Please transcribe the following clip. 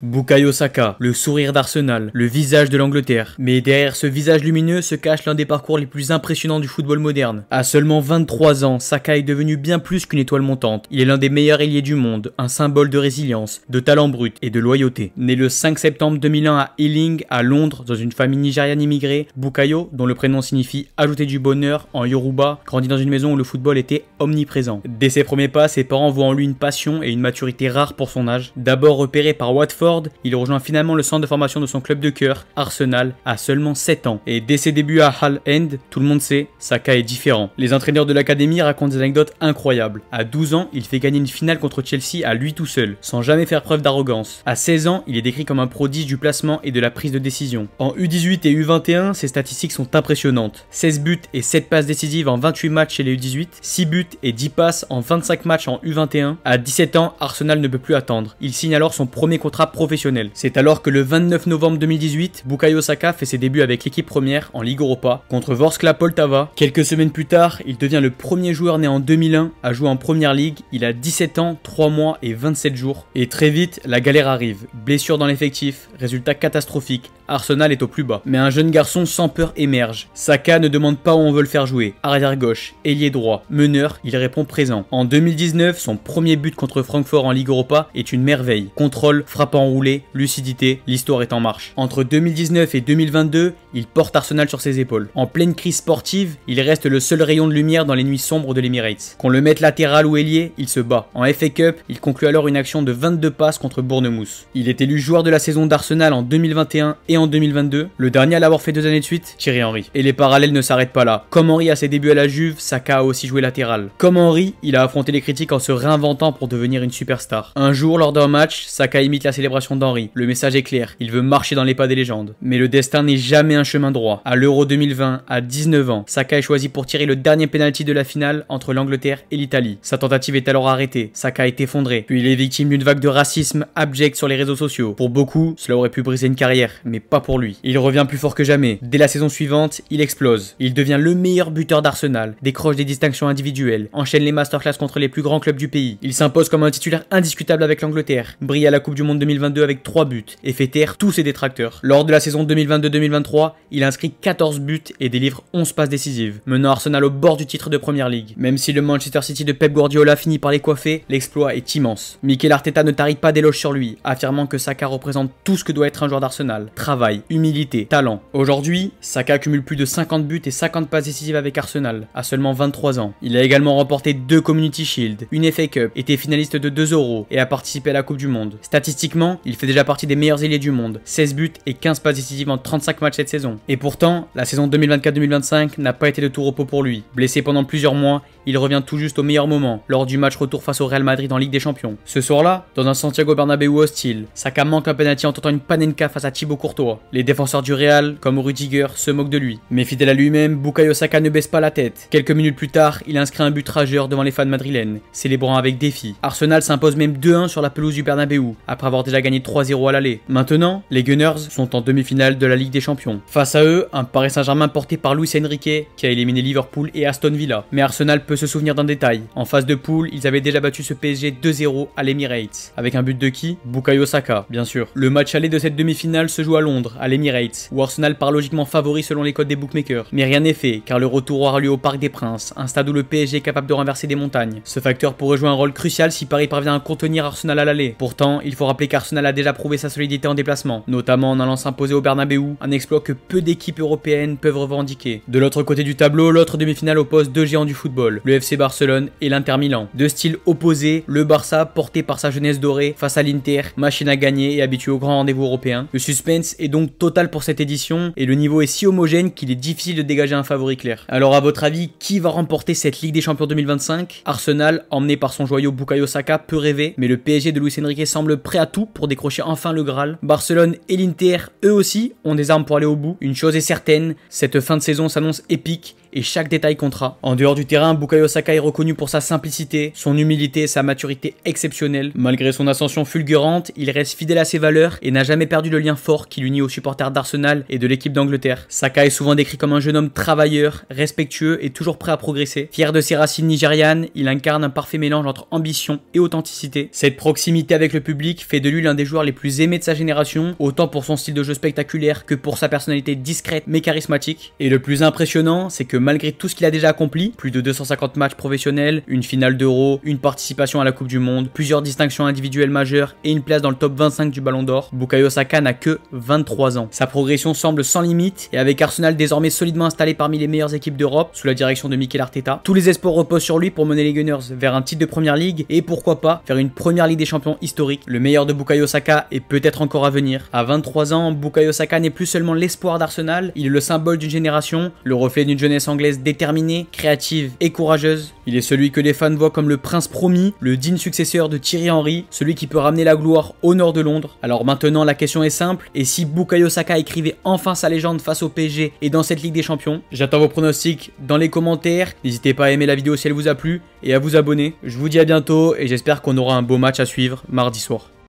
Bukayo Saka, le sourire d'Arsenal, le visage de l'Angleterre. Mais derrière ce visage lumineux se cache l'un des parcours les plus impressionnants du football moderne. À seulement 23 ans, Saka est devenu bien plus qu'une étoile montante. Il est l'un des meilleurs ailiers du monde, un symbole de résilience, de talent brut et de loyauté. Né le 5 septembre 2001 à Ealing, à Londres, dans une famille nigériane immigrée, Bukayo, dont le prénom signifie ajouter du bonheur en Yoruba, grandit dans une maison où le football était omniprésent. Dès ses premiers pas, ses parents voient en lui une passion et une maturité rares pour son âge. D'abord repéré par Watford, il rejoint finalement le centre de formation de son club de cœur, Arsenal, à seulement 7 ans. Et dès ses débuts à Hull End, tout le monde sait, Saka est différent. Les entraîneurs de l'académie racontent des anecdotes incroyables. À 12 ans, il fait gagner une finale contre Chelsea à lui tout seul, sans jamais faire preuve d'arrogance. À 16 ans, il est décrit comme un prodige du placement et de la prise de décision. En U18 et U21, ses statistiques sont impressionnantes. 16 buts et 7 passes décisives en 28 matchs chez les U18, 6 buts et 10 passes en 25 matchs en U21. À 17 ans, Arsenal ne peut plus attendre. Il signe alors son premier contrat professionnel. C'est alors que le 29 novembre 2018, Bukayo Saka fait ses débuts avec l'équipe première en Ligue Europa contre Vorskla Poltava. Quelques semaines plus tard, il devient le premier joueur né en 2001 à jouer en Première Ligue. Il a 17 ans, 3 mois et 27 jours. Et très vite, la galère arrive. Blessure dans l'effectif, résultat catastrophique. Arsenal est au plus bas. Mais un jeune garçon sans peur émerge. Saka ne demande pas où on veut le faire jouer. Arrière gauche, ailier droit, meneur, il répond présent. En 2019, son premier but contre Francfort en Ligue Europa est une merveille. Contrôle, frappe enroulée, lucidité, l'histoire est en marche. Entre 2019 et 2022, il porte Arsenal sur ses épaules. En pleine crise sportive, il reste le seul rayon de lumière dans les nuits sombres de l'Emirates. Qu'on le mette latéral ou ailier, il se bat. En FA Cup, il conclut alors une action de 22 passes contre Bournemouth. Il est élu joueur de la saison d'Arsenal en 2021 et en 2022, le dernier à l'avoir fait 2 années de suite, Thierry Henry. Et les parallèles ne s'arrêtent pas là. Comme Henry à ses débuts à la Juve, Saka a aussi joué latéral. Comme Henry, il a affronté les critiques en se réinventant pour devenir une superstar. Un jour, lors d'un match, Saka imite la célébration d'Henry. Le message est clair, il veut marcher dans les pas des légendes. Mais le destin n'est jamais un chemin droit. À l'Euro 2020, à 19 ans, Saka est choisi pour tirer le dernier penalty de la finale entre l'Angleterre et l'Italie. Sa tentative est alors arrêtée, Saka est effondré, puis il est victime d'une vague de racisme abject sur les réseaux sociaux. Pour beaucoup, cela aurait pu briser une carrière, mais pas pour lui. Il revient plus fort que jamais. Dès la saison suivante, il explose. Il devient le meilleur buteur d'Arsenal, décroche des distinctions individuelles, enchaîne les masterclass contre les plus grands clubs du pays. Il s'impose comme un titulaire indiscutable avec l'Angleterre, brille à la Coupe du Monde 2022 avec 3 buts et fait taire tous ses détracteurs. Lors de la saison 2022-2023, il inscrit 14 buts et délivre 11 passes décisives, menant Arsenal au bord du titre de Première Ligue. Même si le Manchester City de Pep Guardiola finit par les coiffer, l'exploit est immense. Mikel Arteta ne tarit pas d'éloges sur lui, affirmant que Saka représente tout ce que doit être un joueur d'Arsenal: travail, humilité, talent. Aujourd'hui, Saka cumule plus de 50 buts et 50 passes décisives avec Arsenal, à seulement 23 ans. Il a également remporté 2 Community Shield, une FA Cup, été finaliste de 2 Euros et a participé à la Coupe du Monde. Statistiquement, il fait déjà partie des meilleurs ailiers du monde, 16 buts et 15 passes décisives en 35 matchs cette saison. Et pourtant, la saison 2024-2025 n'a pas été de tout repos pour lui. Blessé pendant plusieurs mois, il revient tout juste au meilleur moment, lors du match retour face au Real Madrid en Ligue des Champions. Ce soir-là, dans un Santiago Bernabéu hostile, Saka manque un penalty en tentant une panenka face à Thibaut Courtois. Les défenseurs du Real, comme Rudiger, se moquent de lui. Mais fidèle à lui-même, Bukayo Saka ne baisse pas la tête. Quelques minutes plus tard, il inscrit un but rageur devant les fans madrilènes, célébrant avec défi. Arsenal s'impose même 2-1 sur la pelouse du Bernabéu, après avoir déjà gagné 3-0 à l'aller. Maintenant, les Gunners sont en demi-finale de la Ligue des Champions. Face à eux, un Paris Saint-Germain porté par Luis Enrique, qui a éliminé Liverpool et Aston Villa. Mais Arsenal peut se souvenir d'un détail. En phase de poule, ils avaient déjà battu ce PSG 2-0 à l'Emirates. Avec un but de qui? Bukayo Saka, bien sûr. Le match aller de cette demi-finale se joue à Londres, à l'Emirates, où Arsenal part logiquement favori selon les codes des bookmakers. Mais rien n'est fait, car le retour aura lieu au Parc des Princes, un stade où le PSG est capable de renverser des montagnes. Ce facteur pourrait jouer un rôle crucial si Paris parvient à contenir Arsenal à l'aller. Pourtant, il faut rappeler qu'Arsenal a déjà prouvé sa solidité en déplacement, notamment en allant s'imposer au Bernabéu, un exploit que peu d'équipes européennes peuvent revendiquer. De l'autre côté du tableau, l'autre demi-finale oppose 2 géants du football, le FC Barcelone et l'Inter Milan. 2 styles opposés, le Barça porté par sa jeunesse dorée face à l'Inter, machine à gagner et habitué aux grands rendez-vous européens. Le suspense est donc total pour cette édition et le niveau est si homogène qu'il est difficile de dégager un favori clair. Alors à votre avis, qui va remporter cette Ligue des Champions 2025? Arsenal, emmené par son joyau Bukayo Saka, peut rêver, mais le PSG de Luis Enrique semble prêt à tout pour décrocher enfin le Graal. Barcelone et l'Inter, eux aussi, ont des armes pour aller au bout. Une chose est certaine, cette fin de saison s'annonce épique et chaque détail comptera. En dehors du terrain, Bukayo Saka est reconnu pour sa simplicité, son humilité et sa maturité exceptionnelle. Malgré son ascension fulgurante, il reste fidèle à ses valeurs et n'a jamais perdu le lien fort qui l'unit aux supporters d'Arsenal et de l'équipe d'Angleterre. Saka est souvent décrit comme un jeune homme travailleur, respectueux et toujours prêt à progresser. Fier de ses racines nigérianes, il incarne un parfait mélange entre ambition et authenticité. Cette proximité avec le public fait de lui l'un des joueurs les plus aimés de sa génération, autant pour son style de jeu spectaculaire que pour sa personnalité discrète mais charismatique. Et le plus impressionnant, c'est que malgré tout ce qu'il a déjà accompli, plus de 250 matchs professionnels, une finale d'Euro, une participation à la Coupe du Monde, plusieurs distinctions individuelles majeures et une place dans le top 25 du Ballon d'Or, Bukayo Saka n'a que 23 ans. Sa progression semble sans limite et avec Arsenal désormais solidement installé parmi les meilleures équipes d'Europe sous la direction de Mikel Arteta, tous les espoirs reposent sur lui pour mener les Gunners vers un titre de Première Ligue et pourquoi pas faire une Première Ligue des Champions historique. Le meilleur de Bukayo Saka est peut-être encore à venir. À 23 ans, Bukayo Saka n'est plus seulement l'espoir d'Arsenal, il est le symbole d'une génération, le reflet d'une jeunesse anglaise déterminée, créative et courageuse. Il est celui que les fans voient comme le prince promis, le digne successeur de Thierry Henry, celui qui peut ramener la gloire au nord de Londres. Alors maintenant la question est simple, et si Bukayo Saka écrivait enfin sa légende face au PSG et dans cette Ligue des Champions? J'attends vos pronostics dans les commentaires, n'hésitez pas à aimer la vidéo si elle vous a plu et à vous abonner. Je vous dis à bientôt et j'espère qu'on aura un beau match à suivre mardi soir.